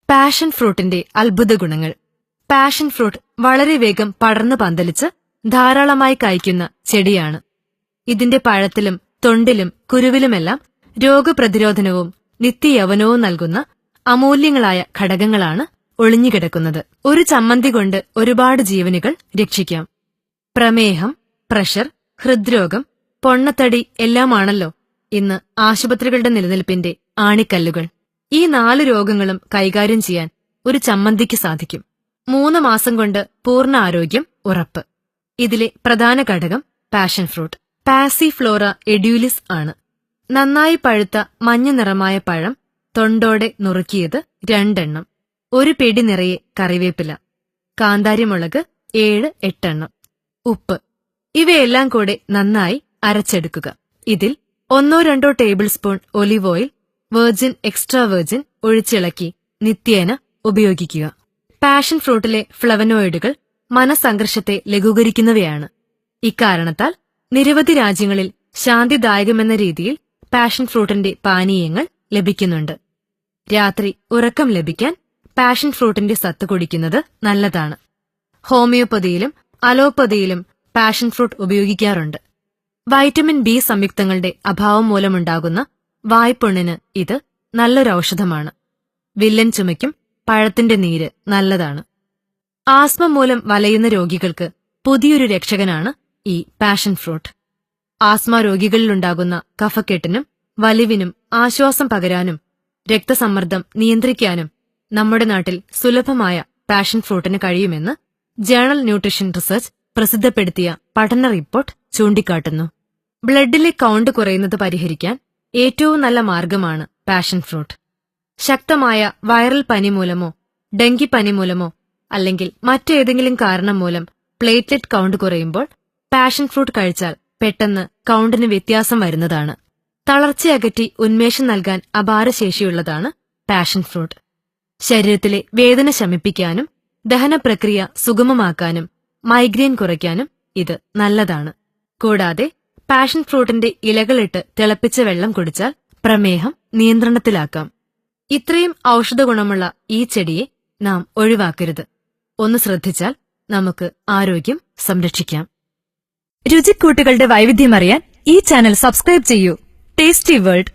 Passion ഫ്രൂട്ടിന്റെ അത്ഭുത ഗുണങ്ങൾ. Passion fruit വളരെ വേഗം പടർന്നു പന്തലിച്ച് ധാരാളമായി കായ്ക്കുന്ന ചെടിയാണ്. ഇതിന്റെ പഴത്തിലും തൊണ്ടിലും കുരുവിലുമെല്ലാം രോഗപ്രതിരോധനവും നിത്യയൗവനവും നൽകുന്ന അമൂല്യങ്ങളായ ഘടകങ്ങളാണ് ഒളിഞ്ഞുകിടക്കുന്നത്. ഒരു ചമ്മന്തി കൊണ്ട് ഒരുപാട് ജീവനുകൾ രക്ഷിക്കാം. പ്രമേഹം, പ്രഷർ, ഹൃദ്രോഗം, പൊണ്ണത്തടി എല്ലാമാണല്ലോ ഇന്ന് ആശുപത്രികളുടെ നിലനിൽപ്പിന്റെ ആണിക്കല്ലുകൾ. ഈ 4 രോഗങ്ങളും കൈകാര്യം ചെയ്യാൻ ഒരു ചമ്മന്തിക്ക് സാധിക്കും. 3 മാസം കൊണ്ട് പൂർണ്ണ ആരോഗ്യം ഉറപ്പ്. ഇതിലെ പ്രധാന ഘടകം പാഷൻ ഫ്രൂട്ട് പാസിഫ്ലോറ എഡ്യൂലിസ് ആണ്. നന്നായി പഴുത്ത മഞ്ഞ നിറമായ പഴം തൊണ്ടോടെ നുറുക്കിയത് 2 എണ്ണം, ഒരു പിടി നിറയെ കറിവേപ്പില, കാന്താരിമുളക് 7-8 എണ്ണം, ഉപ്പ് ഇവയെല്ലാം കൂടെ നന്നായി അരച്ചെടുക്കുക. ഇതിൽ 1-2 tablespoon olive oil virgin, extra virgin ഒഴിച്ചിളക്കി നിത്യേന ഉപയോഗിക്കുക. പാഷൻ ഫ്രൂട്ടിലെ ഫ്ലവനോയിഡുകൾ മനസംഘർഷത്തെ ലഘൂകരിക്കുന്നവയാണ്. ഇക്കാരണത്താൽ നിരവധി രാജ്യങ്ങളിൽ ശാന്തിദായകമെന്ന രീതിയിൽ പാഷൻ ഫ്രൂട്ടിന്റെ പാനീയങ്ങൾ ലഭിക്കുന്നുണ്ട്. രാത്രി ഉറക്കം ലഭിക്കാൻ പാഷൻ ഫ്രൂട്ടിന്റെ സത്ത് കുടിക്കുന്നത് നല്ലതാണ്. ഹോമിയോപ്പതിയിലും അലോപ്പതിയിലും പാഷൻ ഫ്രൂട്ട് ഉപയോഗിക്കാറുണ്ട്. വൈറ്റമിൻ ബി സംയുക്തങ്ങളുടെ അഭാവം മൂലമുണ്ടാകുന്ന വായ്പുണ്ണിന് ഇത് നല്ലൊരു ഔഷധമാണ്. വില്ലൻ ചുമയ്ക്കും പഴത്തിന്റെ നീര് നല്ലതാണ്. ആസ്മ മൂലം വലയുന്ന രോഗികൾക്ക് പുതിയൊരു രക്ഷകനാണ് ഈ പാഷൻ ഫ്രൂട്ട്. ആസ്മ രോഗികളിലുണ്ടാകുന്ന കഫക്കെട്ടിനും വലിവിനും ആശ്വാസം പകരാനും രക്തസമ്മർദ്ദം നിയന്ത്രിക്കാനും നമ്മുടെ നാട്ടിൽ സുലഭമായ പാഷൻ ഫ്രൂട്ടിന് കഴിയുമെന്ന് ജേണൽ ന്യൂട്രീഷൻ റിസർച്ച് പ്രസിദ്ധപ്പെടുത്തിയ പഠന റിപ്പോർട്ട് ചൂണ്ടിക്കാട്ടുന്നു. ബ്ലഡിലെ കൗണ്ട് കുറയുന്നത് പരിഹരിക്കാൻ ഏറ്റവും നല്ല മാർഗമാണ് പാഷൻ ഫ്രൂട്ട്. ശക്തമായ വൈറൽ പനി മൂലമോ ഡെങ്കിപ്പനി മൂലമോ അല്ലെങ്കിൽ മറ്റേതെങ്കിലും കാരണം മൂലം പ്ലേറ്റ്ലെറ്റ് കൗണ്ട് കുറയുമ്പോൾ പാഷൻ ഫ്രൂട്ട് കഴിച്ചാൽ പെട്ടെന്ന് കൗണ്ടിന് വ്യത്യാസം വരുന്നതാണ്. തളർച്ചയകറ്റി ഉന്മേഷം നൽകാൻ അപാരശേഷിയുള്ളതാണ് പാഷൻ ഫ്രൂട്ട്. ശരീരത്തിലെ വേദന ശമിപ്പിക്കാനും ദഹനപ്രക്രിയ സുഗമമാക്കാനും മൈഗ്രെയിൻ കുറയ്ക്കാനും ഇത് നല്ലതാണ്. കൂടാതെ പാഷൻ ഫ്രൂട്ടിന്റെ ഇലകളിട്ട് തിളപ്പിച്ച വെള്ളം കുടിച്ചാൽ പ്രമേഹം നിയന്ത്രണത്തിലാക്കാം. ഇത്രയും ഔഷധഗുണമുള്ള ഈ ചെടിയെ നാം ഒഴിവാക്കരുത്. ഒന്ന് ശ്രദ്ധിച്ചാൽ നമുക്ക് ആരോഗ്യം സംരക്ഷിക്കാം. രുചിക്കൂട്ടുകളുടെ വൈവിധ്യമറിയാൻ ഈ ചാനൽ സബ്സ്ക്രൈബ് ചെയ്യൂ. Tasty world.